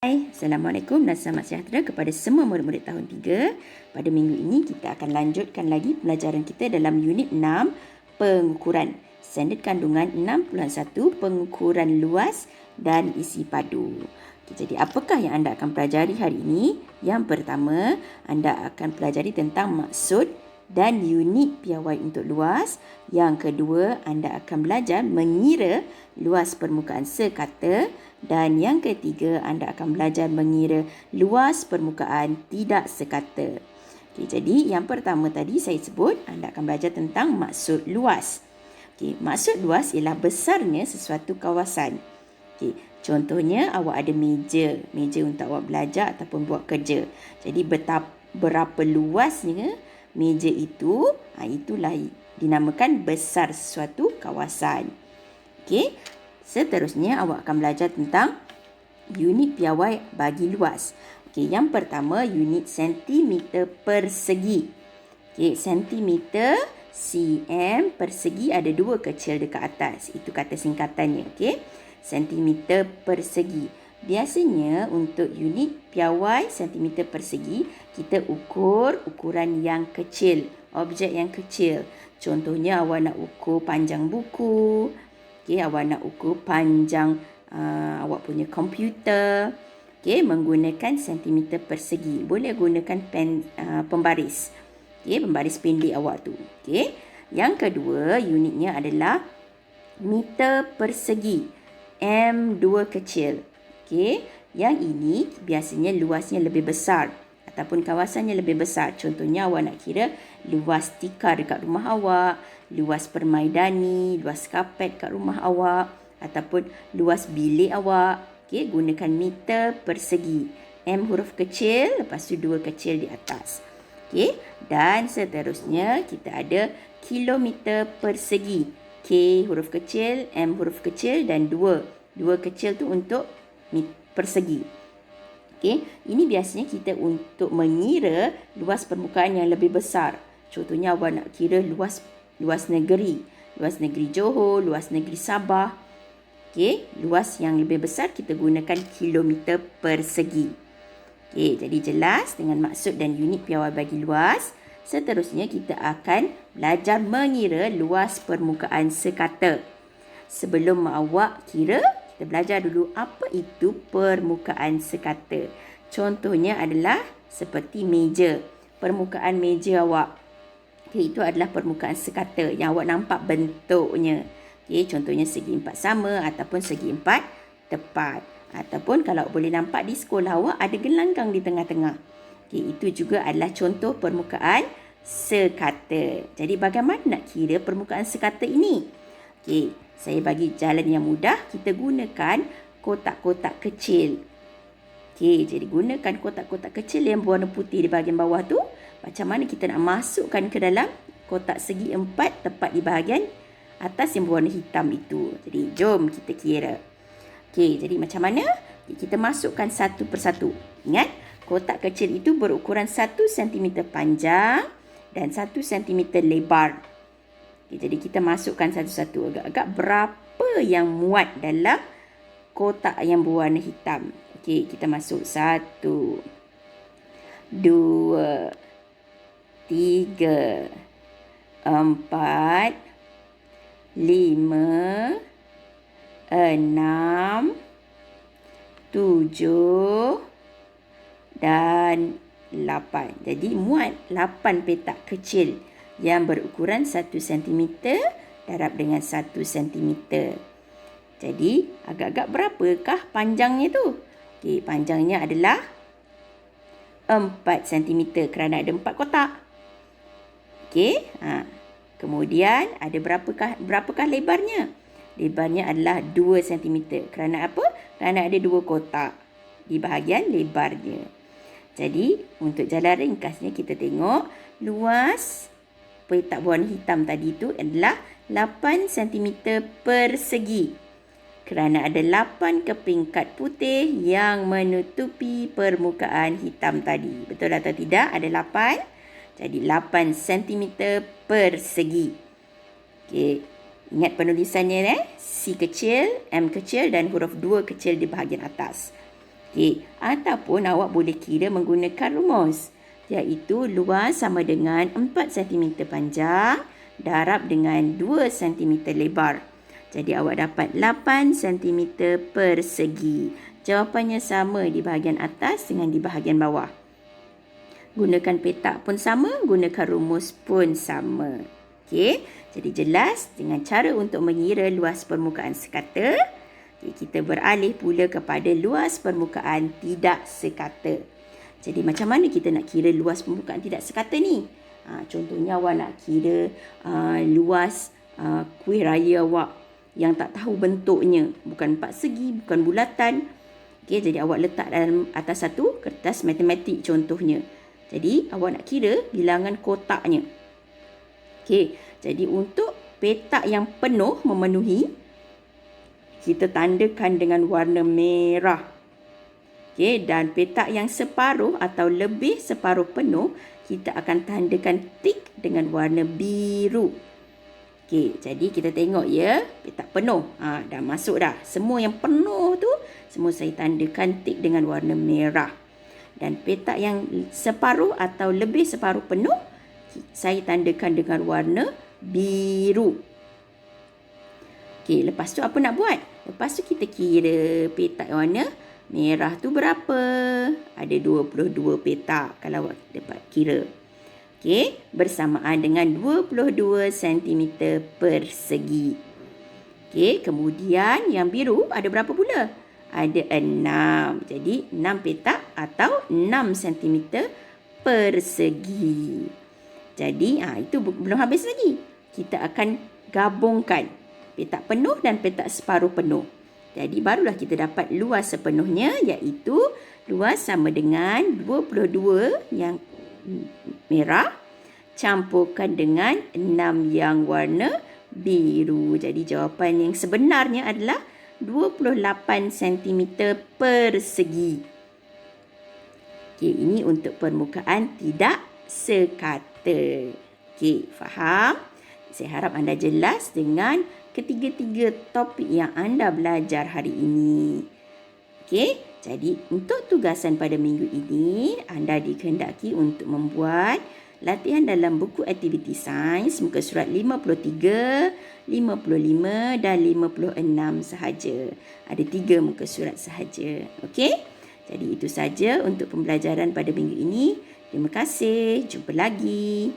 Hai, Assalamualaikum dan selamat sejahtera kepada semua murid-murid tahun 3. Pada minggu ini kita akan lanjutkan lagi pelajaran kita dalam unit 6, pengukuran. Standard kandungan 6.1, pengukuran luas dan isi padu. Jadi apakah yang anda akan pelajari hari ini? Yang pertama, anda akan pelajari tentang maksud dan unit piawai untuk luas. Yang kedua, anda akan belajar mengira luas permukaan sekata. Dan yang ketiga, anda akan belajar mengira luas permukaan tidak sekata. Jadi yang pertama tadi saya sebut, anda akan belajar tentang maksud luas. Maksud luas ialah besarnya sesuatu kawasan. Contohnya, awak ada meja untuk awak belajar ataupun buat kerja. Jadi berapa luasnya meja itu, itulah dinamakan besar sesuatu kawasan. Seterusnya, awak akan belajar tentang unit piawai bagi luas. Yang pertama, unit sentimeter persegi. Sentimeter, cm, persegi ada dua kecil dekat atas. Itu kata singkatannya. Sentimeter persegi. Biasanya untuk unit piawai sentimeter persegi, kita ukur ukuran yang kecil, objek yang kecil. Contohnya, awak nak ukur panjang buku. Awak nak ukur panjang awak punya komputer. Menggunakan sentimeter persegi. Boleh gunakan pembaris. Pembaris pendek awak tu. Yang kedua, unitnya adalah meter persegi. M2 kecil. Yang ini biasanya luasnya lebih besar ataupun kawasannya lebih besar. Contohnya, awak nak kira luas tikar dekat rumah awak, luas permaidani, luas kapet kat rumah awak ataupun luas bilik awak. Gunakan meter persegi. M huruf kecil, lepas tu 2 kecil di atas. Dan seterusnya kita ada kilometer persegi. K huruf kecil, M huruf kecil dan 2. 2 kecil tu untuk persegi. Ini biasanya kita untuk mengira luas permukaan yang lebih besar. Contohnya, awak nak kira luas negeri. Luas negeri Johor, luas negeri Sabah. Luas yang lebih besar kita gunakan kilometer persegi. Jadi jelas dengan maksud dan unit piawai bagi luas. Seterusnya kita akan belajar mengira luas permukaan sekata. Sebelum awak kira, kita belajar dulu apa itu permukaan sekata. Contohnya adalah seperti meja. Permukaan meja awak. Itu adalah permukaan sekata yang awak nampak bentuknya. Contohnya segi 4 sama ataupun segi 4 tepat. Ataupun kalau boleh nampak di sekolah awak ada gelanggang di tengah-tengah. Itu juga adalah contoh permukaan sekata. Jadi bagaimana nak kira permukaan sekata ini? Saya bagi jalan yang mudah. Kita gunakan kotak-kotak kecil. Jadi gunakan kotak-kotak kecil yang berwarna putih di bahagian bawah tu. Macam mana kita nak masukkan ke dalam kotak segi 4 tepat di bahagian atas yang berwarna hitam itu. Jadi jom kita kira. Jadi macam mana? Kita masukkan satu persatu. Ingat, kotak kecil itu berukuran 1 cm panjang dan 1 cm lebar. Jadi kita masukkan satu-satu. Agak-agak berapa yang muat dalam kotak yang berwarna hitam. Kita masuk 1, 2, 3, 4, 5, 6, 7 dan 8. Jadi muat 8 petak kecil yang berukuran 1 cm darab dengan 1 cm. Jadi agak-agak berapakah panjangnya tu? Panjangnya adalah 4 cm kerana ada 4 kotak. Kemudian ada berapakah lebarnya? Lebarnya adalah 2 cm. Kerana apa? Kerana ada 2 kotak di bahagian lebarnya. Jadi untuk jalan ringkasnya kita tengok luas petak berwarna hitam tadi itu adalah 8 cm persegi. Kerana ada 8 kepingkat putih yang menutupi permukaan hitam tadi. Betul atau tidak? Ada 8. Jadi 8 cm persegi. Ingat penulisannya C kecil, M kecil dan huruf 2 kecil di bahagian atas. Okey, ataupun awak boleh kira menggunakan rumus, iaitu luas sama dengan 4 cm panjang darab dengan 2 cm lebar. Jadi awak dapat 8 cm persegi. Jawapannya sama di bahagian atas dengan di bahagian bawah. Gunakan petak pun sama, gunakan rumus pun sama. Okey, jadi jelas dengan cara untuk mengira luas permukaan sekata. Kita beralih pula kepada luas permukaan tidak sekata. Jadi macam mana kita nak kira luas permukaan tidak sekata ni? Contohnya awak nak kira luas kuih raya awak yang tak tahu bentuknya. Bukan 4 segi, bukan bulatan. Okey, jadi awak letak dalam atas satu kertas matematik contohnya. Jadi awak nak kira bilangan kotaknya. Okey, jadi untuk petak yang penuh memenuhi, kita tandakan dengan warna merah. Okey, dan petak yang separuh atau lebih separuh penuh, kita akan tandakan tik dengan warna biru. Okey, jadi kita tengok ya, petak penuh. Dah masuk dah. Semua yang penuh tu, semua saya tandakan tik dengan warna merah. Dan petak yang separuh atau lebih separuh penuh, saya tandakan dengan warna biru. Okey, lepas tu apa nak buat? Lepas tu kita kira petak warna merah tu berapa? Ada 22 petak kalau awak dapat kira. Okey, bersamaan dengan 22 cm persegi. Okey, kemudian yang biru ada berapa pula? Ada 6. Jadi 6 petak atau 6 cm persegi. Jadi itu belum habis lagi. Kita akan gabungkan petak penuh dan petak separuh penuh. Jadi barulah kita dapat luas sepenuhnya, iaitu luas sama dengan 22 yang merah campurkan dengan 6 yang warna biru. Jadi jawapan yang sebenarnya adalah 28 cm persegi. Okey, ini untuk permukaan tidak sekata. Okey, faham? Saya harap anda jelas dengan ketiga-tiga topik yang anda belajar hari ini. Okey, jadi untuk tugasan pada minggu ini, anda dikehendaki untuk membuat latihan dalam buku aktiviti sains muka surat 53, 55 dan 56 sahaja. Ada 3 muka surat sahaja. Okey? Jadi itu saja untuk pembelajaran pada minggu ini. Terima kasih. Jumpa lagi.